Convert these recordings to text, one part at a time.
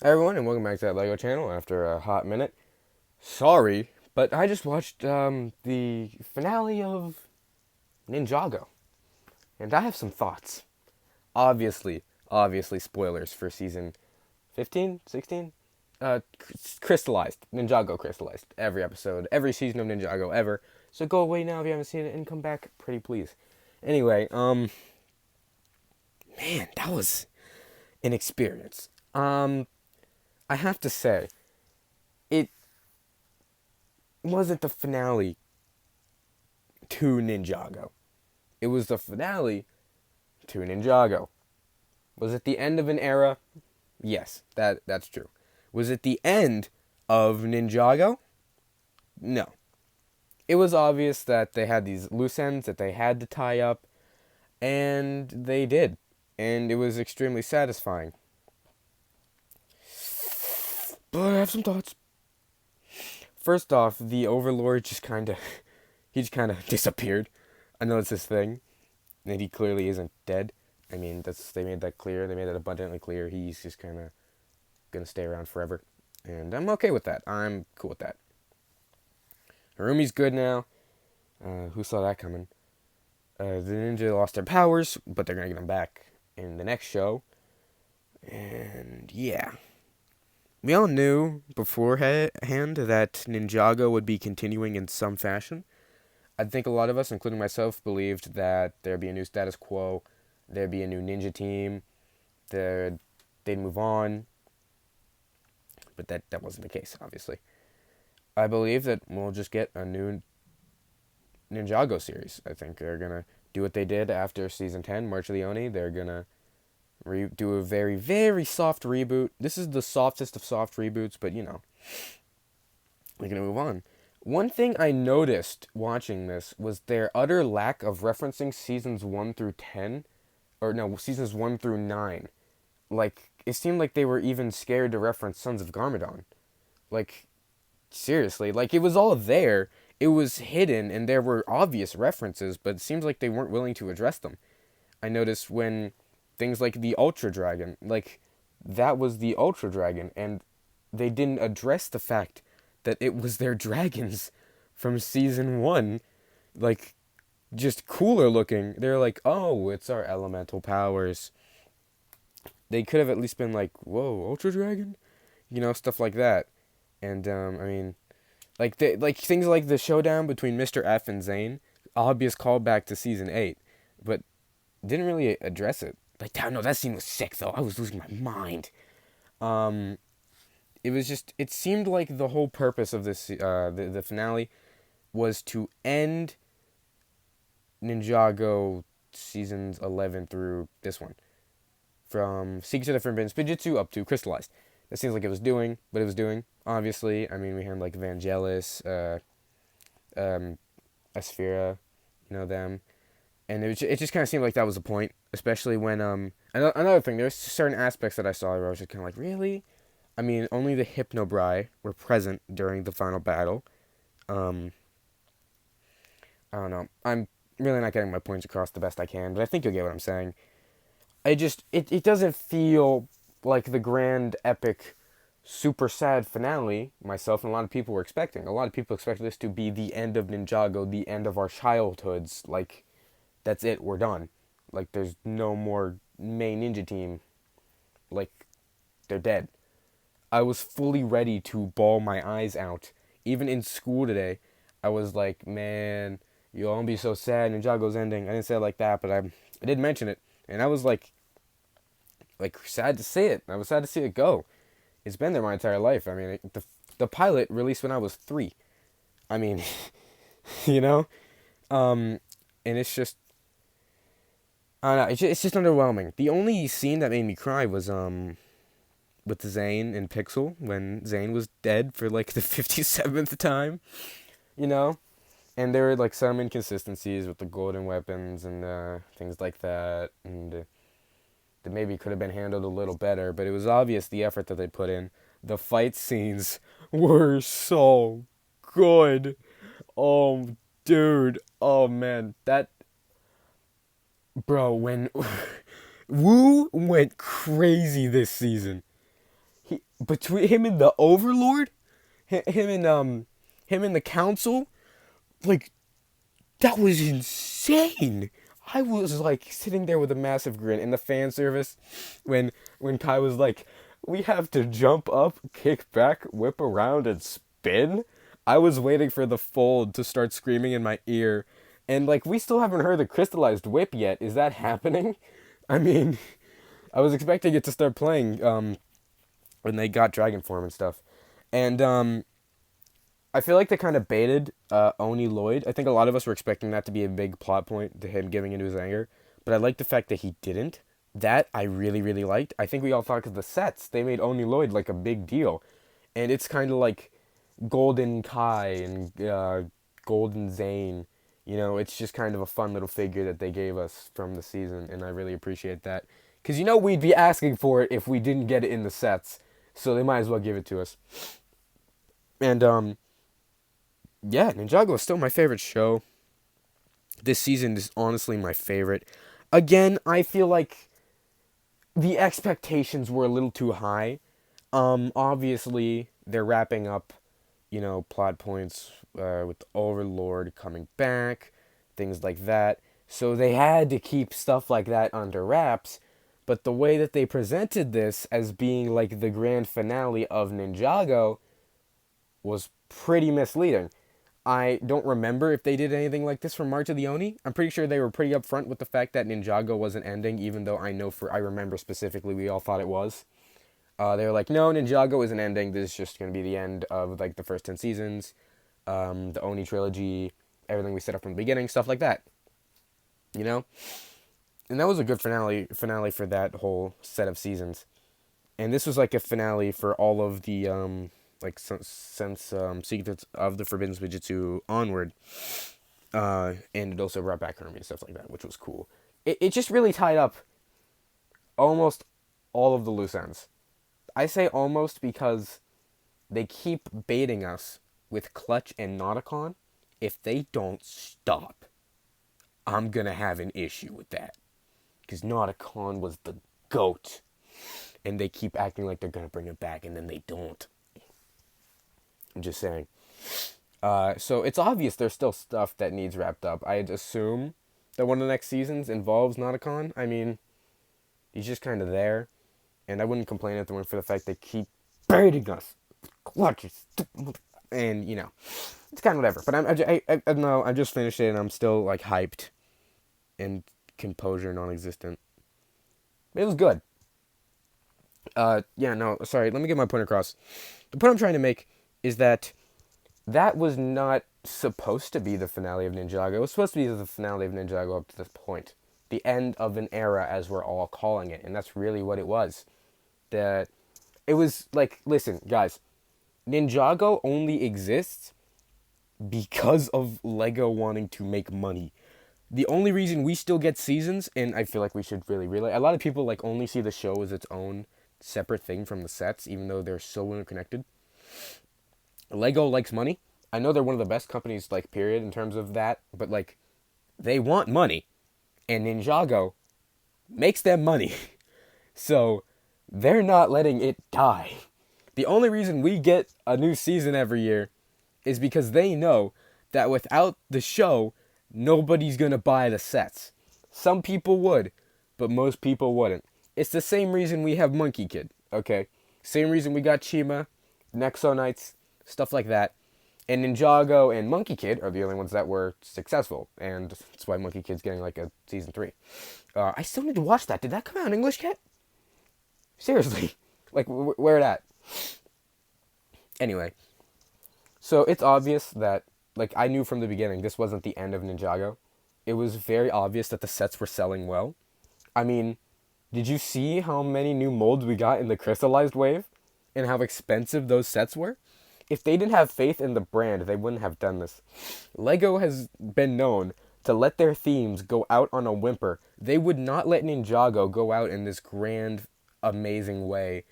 Hi everyone, and welcome back to that LEGO channel after a hot minute. Sorry, but I just watched the finale of Ninjago, and I have some thoughts. Obviously, spoilers for season 15, 16? Crystallized. Ninjago crystallized. Every episode, every season of Ninjago ever. So go away now if you haven't seen it, and come back pretty please. Anyway, man, that was an experience. I have to say, it wasn't the finale to Ninjago. It was the finale to Ninjago. Was it the end of an era? Yes, that's true. Was it the end of Ninjago? No. It was obvious that they had these loose ends that they had to tie up, and they did. And it was extremely satisfying. But I have some thoughts. First off, the Overlord he just kind of disappeared. I know it's this thing, and he clearly isn't dead. I mean, they made that clear. They made that abundantly clear. He's just kind of gonna stay around forever, and I'm okay with that. I'm cool with that. Harumi's good now. Who saw that coming? The ninja lost their powers, but they're gonna get them back in the next show. And yeah, we all knew beforehand that Ninjago would be continuing in some fashion. I think a lot of us, including myself, believed that there'd be a new status quo, there'd be a new ninja team, they'd move on, but that wasn't the case, obviously. I believe that we'll just get a new Ninjago series. I think they're gonna do what they did after season 10, March Leone. They're gonna do a very, very soft reboot. This is the softest of soft reboots, but we're gonna move on. One thing I noticed watching this was their utter lack of referencing seasons 1 through 10, or no, seasons 1 through 9. Like, it seemed like they were even scared to reference Sons of Garmadon. Like, seriously, like it was all there. It was hidden and there were obvious references, but it seems like they weren't willing to address them. I noticed when things like the Ultra Dragon, like that was the Ultra Dragon, and they didn't address the fact that it was their dragons from season 1, like just cooler looking. They're like, "Oh, it's our elemental powers." They could have at least been like, "Whoa, Ultra Dragon?" Stuff like that. And I mean, like things like the showdown between Mr. F and Zane, obvious callback to season 8, but didn't really address it. Like, no, that scene was sick though. I was losing my mind. Um, it was just, it seemed like the whole purpose of this the finale was to end Ninjago seasons 11 through this one, from Secrets of the Forbidden Spijitzu up to Crystallized. That seems like it was doing what it was doing. Obviously, I mean, we had like Vangelis, um, Asphira, them, and it just kind of seemed like that was the point, especially when another thing. There's certain aspects that I saw where I was just kind of like, really. I mean, only the Hypnobrai were present during the final battle. Um, I don't know. I'm really not getting my points across the best I can, but I think you'll get what I'm saying. It doesn't feel like the grand epic super sad finale myself and a lot of people were expecting. A lot of people expected this to be the end of Ninjago, the end of our childhoods. Like, that's it, we're done. Like, there's no more main ninja team. Like, they're dead. I was fully ready to bawl my eyes out. Even in school today, I was like, man, you'll all be so sad. Ninjago's ending. I didn't say it like that, but I did mention it. And I was like sad to see it. I was sad to see it go. It's been there my entire life. I mean, the pilot released when I was 3. I mean, you know, um, and it's just I don't know. It's just underwhelming. The only scene that made me cry was with Zane and Pixel when Zane was dead for like the 57th time. You know, and there were like some inconsistencies with the golden weapons and things like that, and that maybe could have been handled a little better. But it was obvious the effort that they put in. The fight scenes were so good. Oh, dude. Oh man, that bro when Wu went crazy this season. between him and the Overlord, him and the Council, like that was insane. I was like sitting there with a massive grin. In the fan service, when Kai was like, "We have to jump up, kick back, whip around, and spin." I was waiting for the fold to start screaming in my ear, and like we still haven't heard the crystallized whip yet. Is that happening? I mean, I was expecting it to start playing when they got Dragon Form and stuff, and I feel like they kind of baited Oni Lloyd. I think a lot of us were expecting that to be a big plot point to him giving into his anger, but I like the fact that he didn't. That I really, really liked. I think we all thought because the sets, they made Oni Lloyd like a big deal. And it's kind of like Golden Kai and Golden Zane. You know, it's just kind of a fun little figure that they gave us from the season, and I really appreciate that. Because you know we'd be asking for it if we didn't get it in the sets, so they might as well give it to us. And yeah, Ninjago is still my favorite show. This season is honestly my favorite. Again, I feel like the expectations were a little too high. Obviously, they're wrapping up, plot points with the Overlord coming back, things like that. So they had to keep stuff like that under wraps. But the way that they presented this as being like the grand finale of Ninjago was pretty misleading. I don't remember if they did anything like this for March of the Oni. I'm pretty sure they were pretty upfront with the fact that Ninjago wasn't ending, even though I remember specifically we all thought it was. They were like, no, Ninjago isn't ending. This is just going to be the end of like the first 10 seasons, the Oni trilogy, everything we set up from the beginning, stuff like that. You know, and that was a good finale for that whole set of seasons. And this was like a finale for all of the since Secrets of the Forbidden Fujitsu onward, and it also brought back Hermie and stuff like that, which was cool. It just really tied up almost all of the loose ends. I say almost because they keep baiting us with Clutch and Nauticon. If they don't stop, I'm gonna have an issue with that. Because Nauticon was the GOAT. And they keep acting like they're gonna bring it back, and then they don't. I'm just saying. So it's obvious there's still stuff that needs wrapped up. I'd assume that one of the next seasons involves Nauticon. I mean, he's just kind of there. And I wouldn't complain at the one for the fact they keep baiting us. Clutches. And, it's kind of whatever. But I know, I just finished it and I'm still, like, hyped. And composure non-existent. It was good. Sorry, let me get my point across. The point I'm trying to make is that was not supposed to be the finale of Ninjago. It was supposed to be the finale of Ninjago up to this point. The end of an era, as we're all calling it. And that's really what it was. It was like, listen, guys, Ninjago only exists because of Lego wanting to make money. The only reason we still get seasons, and I feel like we should really realize, a lot of people like only see the show as its own separate thing from the sets, even though they're so interconnected. Lego likes money. I know they're one of the best companies, like, period, in terms of that, but, like, they want money, and Ninjago makes them money. So, they're not letting it die. The only reason we get a new season every year is because they know that without the show, nobody's gonna buy the sets. Some people would, but most people wouldn't. It's the same reason we have Monkey Kid, okay? Same reason we got Chima, Nexo Knights, stuff like that. And Ninjago and Monkey Kid are the only ones that were successful. And that's why Monkey Kid's getting like a season 3. I still need to watch that. Did that come out in English yet? Seriously. Like, where it at? Anyway. So it's obvious that, like, I knew from the beginning this wasn't the end of Ninjago. It was very obvious that the sets were selling well. I mean, did you see how many new molds we got in the crystallized wave? And how expensive those sets were? If they didn't have faith in the brand, they wouldn't have done this. Lego has been known to let their themes go out on a whimper. They would not let Ninjago go out in this grand, amazing way.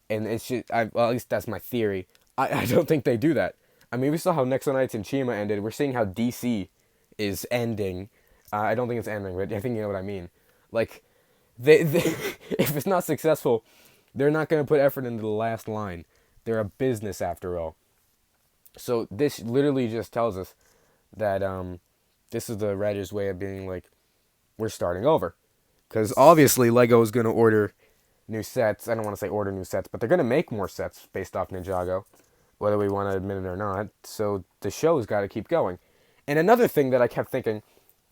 And it's just, well, at least that's my theory. I don't think they do that. I mean, we saw how Nexo Knights and Chima ended. We're seeing how DC is ending. I don't think it's ending, but I think you know what I mean. Like, they if it's not successful, They're not going to put effort into the last line. They're a business after all. So this literally just tells us that this is the writer's way of being like, we're starting over. Because obviously Lego is going to order new sets. I don't want to say order new sets, but they're going to make more sets based off Ninjago, whether we want to admit it or not. So the show's got to keep going. And another thing that I kept thinking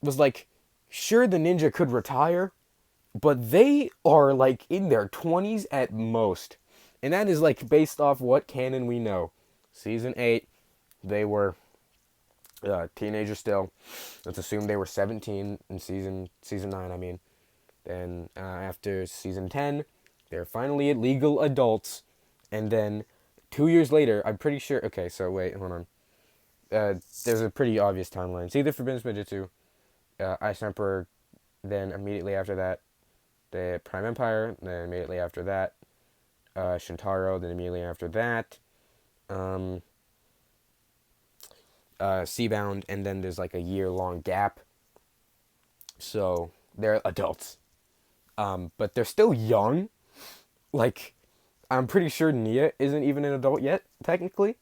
was like, sure, the ninja could retire, but they are like in their 20s at most. And that is like based off what canon we know. Season 8, they were teenagers still. Let's assume they were 17 in season 9, I mean. Then after season 10, they're finally legal adults. And then 2 years later, I'm pretty sure. Okay, so wait, hold on. There's a pretty obvious timeline. It's either Forbidden Spinjitzu, Ice Emperor, then immediately after that, the Prime Empire, then immediately after that, Shintaro, then immediately after that, Seabound, and then there's like a year-long gap. So they're adults. But they're still young. Like, I'm pretty sure Nia isn't even an adult yet, technically.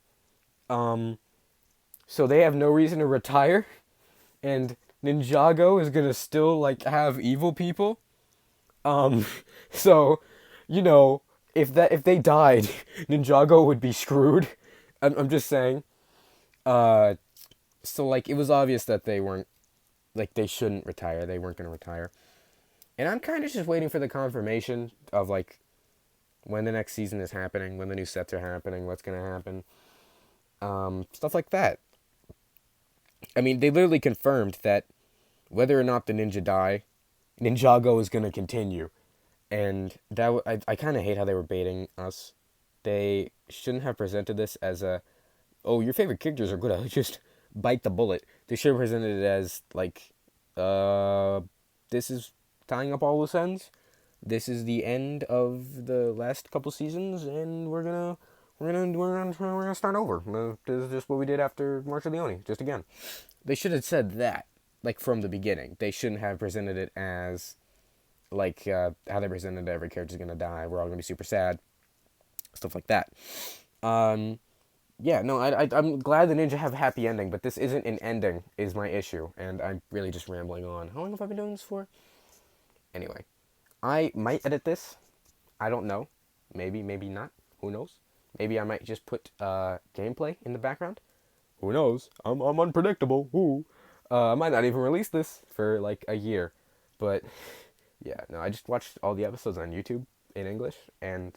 So they have no reason to retire. And Ninjago is gonna still, like, have evil people. So, you know, if they died, Ninjago would be screwed. I'm just saying. So, like, it was obvious that they weren't, like, they shouldn't retire. They weren't gonna retire. And I'm kind of just waiting for the confirmation of, like, when the next season is happening, when the new sets are happening, what's going to happen. Stuff like that. I mean, they literally confirmed that whether or not the ninja die, Ninjago is going to continue. And that I kind of hate how they were baiting us. They shouldn't have presented this as a, oh, your favorite characters are going to just bite the bullet. They should have presented it as, like, this is tying up all loose ends. This is the end of the last couple seasons, and we're gonna start over. This is just what we did after March of Leone, just again. They should have said that, like, from the beginning. They shouldn't have presented it as, like, how they presented every character's gonna die. We're all gonna be super sad, stuff like that. Yeah, no, I'm glad the ninja have a happy ending, but this isn't an ending, is my issue, and I'm really just rambling on. How long have I been doing this for? Anyway. I might edit this. I don't know. Maybe, maybe not. Who knows? Maybe I might just put gameplay in the background. Who knows? I'm unpredictable. Ooh. I might not even release this for like a year. But yeah, no, I just watched all the episodes on YouTube in English, and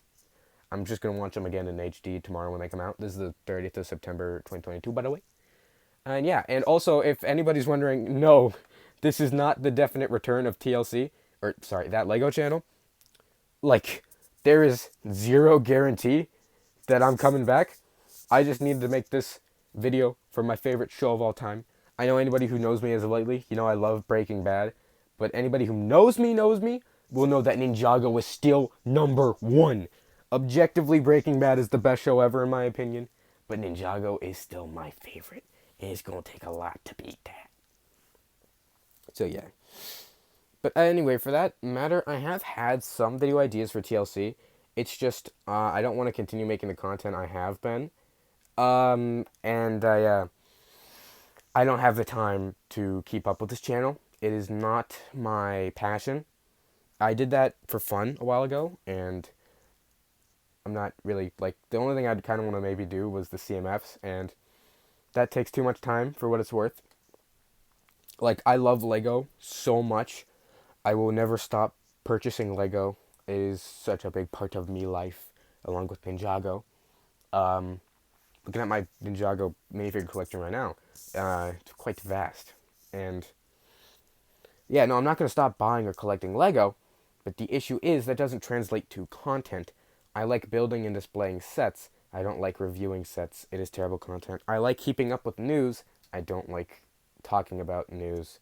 I'm just going to watch them again in HD tomorrow when they come out. This is the 30th of September 2022, by the way. And yeah, and also, if anybody's wondering, no, this is not the definite return of TLC. Or, sorry, that Lego channel. Like, there is zero guarantee that I'm coming back. I just needed to make this video for my favorite show of all time. I know anybody who knows me as of lately, you know I love Breaking Bad. But anybody who knows me will know that Ninjago is still number one. Objectively, Breaking Bad is the best show ever in my opinion. But Ninjago is still my favorite. And it's going to take a lot to beat that. So yeah. But anyway, for that matter, I have had some video ideas for TLC. It's just, I don't want to continue making the content I have been. And I don't have the time to keep up with this channel. It is not my passion. I did that for fun a while ago, and I'm not really, like, the only thing I'd kind of want to maybe do was the CMFs, and that takes too much time for what it's worth. Like, I love Lego so much. I will never stop purchasing Lego. It is such a big part of me life, along with Ninjago. Looking at my Ninjago minifigure collection right now, it's quite vast. And yeah, no, I'm not going to stop buying or collecting Lego, but the issue is that doesn't translate to content. I like building and displaying sets. I don't like reviewing sets. It is terrible content. I like keeping up with news. I don't like talking about news.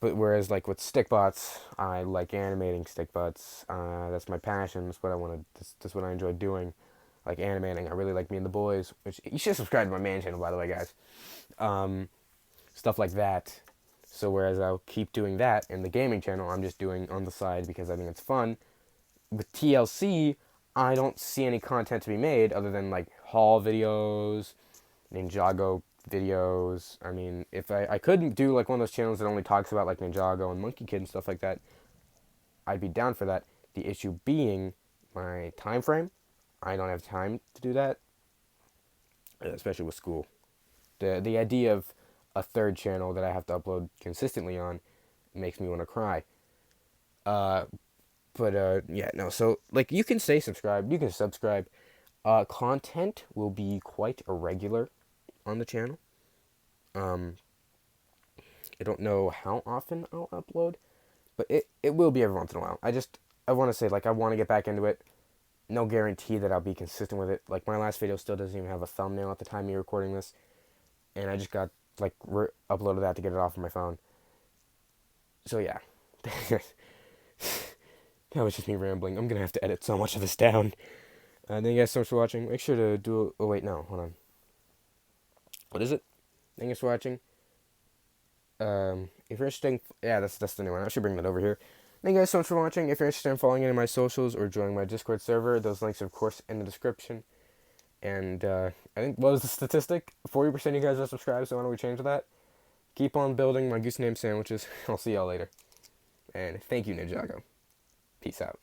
But whereas, like, with stickbots, I like animating stickbots. That's my passion. That's what I want to. That's what I enjoy doing, like animating. I really like Me and the Boys, which you should subscribe to my man channel, by the way, guys. Stuff like that. So whereas I'll keep doing that, and the gaming channel I'm just doing on the side because I think it's fun. with TLC, I don't see any content to be made other than like haul videos, Ninjago videos. I mean, if I couldn't do like one of those channels that only talks about like Ninjago and Monkey Kid and stuff like that, I'd be down for that. The issue being my time frame. I don't have time to do that, especially with school. The idea of a third channel that I have to upload consistently on makes me want to cry. Uh, but yeah, no. So like, you can say subscribe, you can subscribe. Content will be quite irregular on the channel. Um, I don't know how often I'll upload, but it will be every once in a while. I want to say, like, I want to get back into it. No guarantee that I'll be consistent with it. Like, my last video still doesn't even have a thumbnail at the time of me recording this, and I just got like uploaded that to get it off of my phone. So yeah, that was just me rambling. I'm gonna have to edit so much of this down. Thank you guys so much for watching. Make sure to do. Oh wait, no, hold on. What is it? Thank you guys for watching. If you're interested, yeah, that's the new one. I should bring that over here. Thank you guys so much for watching. If you're interested in following any of my socials or joining my Discord server, those links are of course in the description. And I think, what was the statistic? 40% of you guys are subscribed, so why don't we change that? Keep on building my goose name sandwiches. I'll see y'all later. And thank you, Ninjago. Peace out.